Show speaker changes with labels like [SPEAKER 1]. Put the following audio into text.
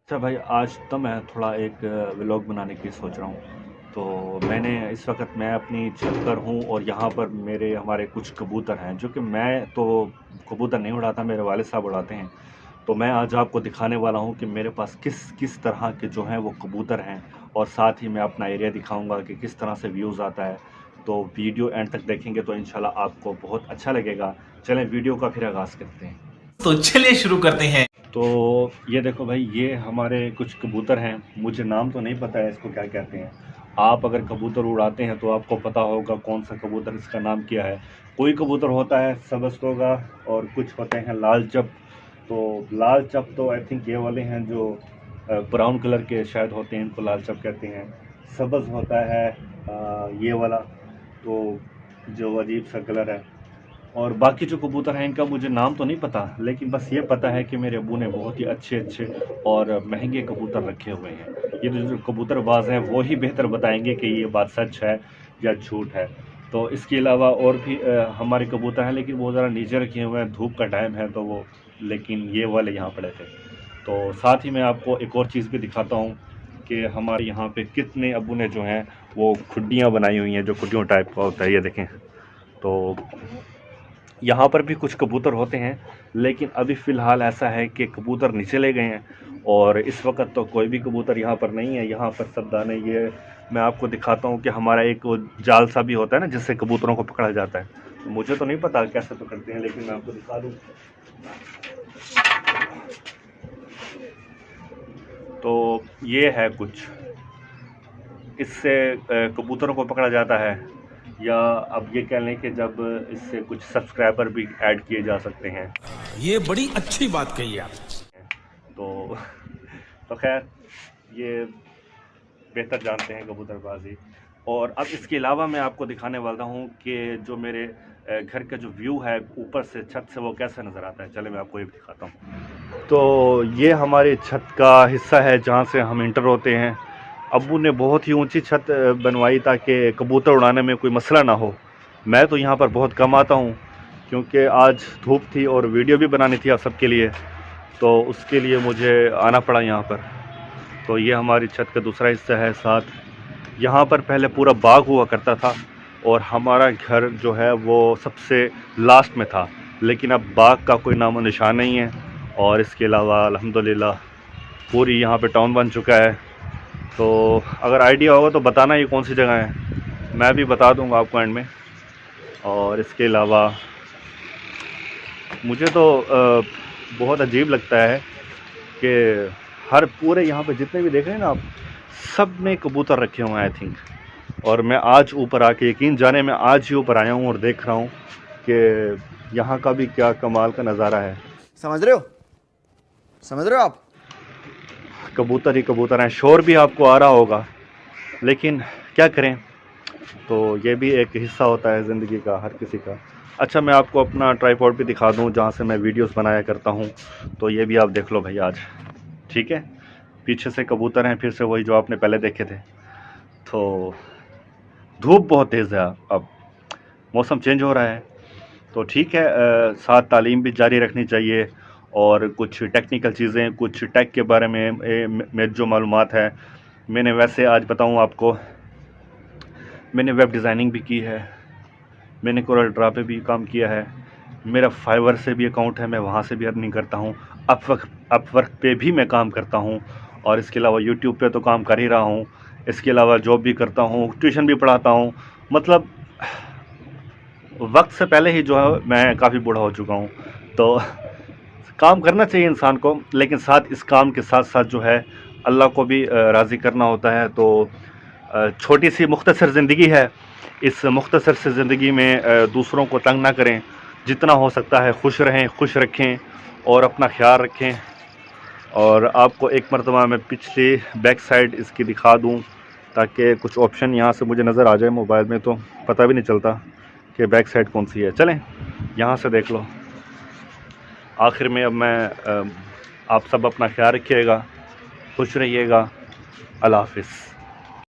[SPEAKER 1] अच्छा भाई, आज तो मैं थोड़ा एक व्लॉग बनाने की सोच रहा हूँ। तो मैंने इस वक्त मैं अपनी छत पर हूँ और यहाँ पर हमारे कुछ कबूतर हैं, जो कि मैं तो कबूतर नहीं उड़ाता, मेरे वालिद साहब उड़ाते हैं। तो मैं आज आपको दिखाने वाला हूँ कि मेरे पास किस किस तरह के जो हैं वो कबूतर हैं, और साथ ही मैं अपना एरिया दिखाऊंगा कि किस तरह से व्यूज़ आता है। तो वीडियो एंड तक देखेंगे तो इंशाल्लाह आपको बहुत अच्छा लगेगा। चलें वीडियो का फिर आगाज़ करते हैं।
[SPEAKER 2] तो चलिए शुरू करते हैं।
[SPEAKER 1] तो ये देखो भाई, ये हमारे कुछ कबूतर हैं। मुझे नाम तो नहीं पता है इसको क्या कहते हैं। आप अगर कबूतर उड़ाते हैं तो आपको पता होगा कौन सा कबूतर इसका नाम क्या है। कोई कबूतर होता है सबस्तोगा और कुछ होते हैं लाल चप। तो लाल चप तो आई थिंक ये वाले हैं जो ब्राउन कलर के शायद होते हैं, इनको लाल चप कहते हैं। सब्ज़ होता है ये वाला, तो जो अजीब सा कलर है। और बाकी जो कबूतर हैं इनका मुझे नाम तो नहीं पता, लेकिन बस ये पता है कि मेरे अब्बू ने बहुत ही अच्छे अच्छे और महंगे कबूतर रखे हुए हैं। ये जो कबूतरबाज हैं वो ही बेहतर बताएंगे कि ये बात सच है या झूठ है। तो इसके अलावा और भी हमारे कबूतर हैं, लेकिन वो ज़रा नीचे रखे हुए हैं, धूप का टाइम है तो वो, लेकिन ये वाले यहाँ पड़े थे। तो साथ ही मैं आपको एक और चीज़ भी दिखाता हूँ कि हमारे यहाँ पे कितने अब्बू ने जो हैं वो खुड्डियाँ बनाई हुई हैं, जो खुड्डियों टाइप का होता है, ये देखें। तो यहाँ पर भी कुछ कबूतर होते हैं, लेकिन अभी फ़िलहाल ऐसा है कि कबूतर नीचे ले गए हैं और इस वक्त तो कोई भी कबूतर यहाँ पर नहीं है। यहाँ पर सब दाने, ये मैं आपको दिखाता हूँ कि हमारा एक वो जाल सा भी होता है ना, जिससे कबूतरों को पकड़ा जाता है। तो मुझे तो नहीं पता कैसे पकड़ते हैं, लेकिन मैं आपको दिखा दूँ। तो ये है कुछ, इससे कबूतरों को पकड़ा जाता है, या अब ये कह लें कि जब इससे कुछ सब्सक्राइबर भी ऐड किए जा सकते हैं।
[SPEAKER 2] ये बड़ी अच्छी बात कही आप।
[SPEAKER 1] तो तो खैर, ये बेहतर जानते हैं कबूतरबाजी। और अब इसके अलावा मैं आपको दिखाने वाला हूँ कि जो मेरे घर का जो व्यू है ऊपर से, छत से, वो कैसा नज़र आता है। चले मैं आपको ये भी दिखाता हूँ। तो ये हमारी छत का हिस्सा है जहाँ से हम इंटर होते हैं। अब्बू ने बहुत ही ऊंची छत बनवाई ताकि कबूतर उड़ाने में कोई मसला ना हो। मैं तो यहाँ पर बहुत कम आता हूँ क्योंकि आज धूप थी और वीडियो भी बनानी थी आप सबके लिए, तो उसके लिए मुझे आना पड़ा यहाँ पर। तो ये हमारी छत का दूसरा हिस्सा है। साथ यहाँ पर पहले पूरा बाग हुआ करता था और हमारा घर जो है वो सबसे लास्ट में था, लेकिन अब बाग का कोई नामो निशान नहीं है। और इसके अलावा अल्हम्दुलिल्लाह पूरी यहाँ पे टाउन बन चुका है। तो अगर आइडिया होगा तो बताना ये कौन सी जगह है, मैं भी बता दूंगा आपको एंड में। और इसके अलावा मुझे तो बहुत अजीब लगता है कि हर पूरे यहाँ पे जितने भी देख रहे हैं ना आप, सब में कबूतर रखे हुए हैं आई थिंक। और मैं आज ऊपर आके, यकीन जाने मैं आज ही ऊपर आया हूँ और देख रहा हूँ कि यहाँ का भी क्या कमाल का नज़ारा है।
[SPEAKER 3] समझ रहे हो? समझ रहे हो आप?
[SPEAKER 1] कबूतर ही कबूतर हैं, शोर भी आपको आ रहा होगा, लेकिन क्या करें। तो ये भी एक हिस्सा होता है ज़िंदगी का हर किसी का। अच्छा, मैं आपको अपना ट्राइपॉड भी दिखा दूँ जहाँ से मैं वीडियोस बनाया करता हूँ, तो ये भी आप देख लो भाई आज। ठीक है, पीछे से कबूतर हैं, फिर से वही जो आपने पहले देखे थे। तो धूप बहुत तेज़ है, अब मौसम चेंज हो रहा है, तो ठीक है। साथ तालीम भी जारी रखनी चाहिए और कुछ टेक्निकल चीज़ें, कुछ टेक के बारे में जो मालूमात है, मैंने वैसे आज बताऊं आपको, मैंने वेब डिज़ाइनिंग भी की है, मैंने कोरल ड्रा पे भी काम किया है, मेरा फाइवर से भी अकाउंट है, मैं वहाँ से भी अर्निंग करता हूँ, अपवर्क पे भी मैं काम करता हूँ, और इसके अलावा यूट्यूब पे तो काम कर ही रहा हूँ। इसके अलावा जॉब भी करता हूँ, ट्यूशन भी पढ़ाता हूँ। मतलब वक्त से पहले ही जो है मैं काफ़ी बूढ़ा हो चुका हूँ। तो काम करना चाहिए इंसान को, लेकिन साथ इस काम के साथ साथ जो है अल्लाह को भी राज़ी करना होता है। तो छोटी सी मुख्तसर ज़िंदगी है, इस मुख्तसर से ज़िंदगी में दूसरों को तंग ना करें, जितना हो सकता है खुश रहें, खुश रखें और अपना ख्याल रखें। और आपको एक मरतबा मैं पिछली बैक साइड इसकी दिखा दूं, ताकि कुछ ऑप्शन यहाँ से मुझे नज़र आ जाए मोबाइल में, तो पता भी नहीं चलता कि बैक साइड कौन सी है। चलें यहाँ से देख लो। आखिर में अब मैं आप सब अपना ख्याल रखिएगा, खुश रहिएगा। अल्लाह हाफ़िज़।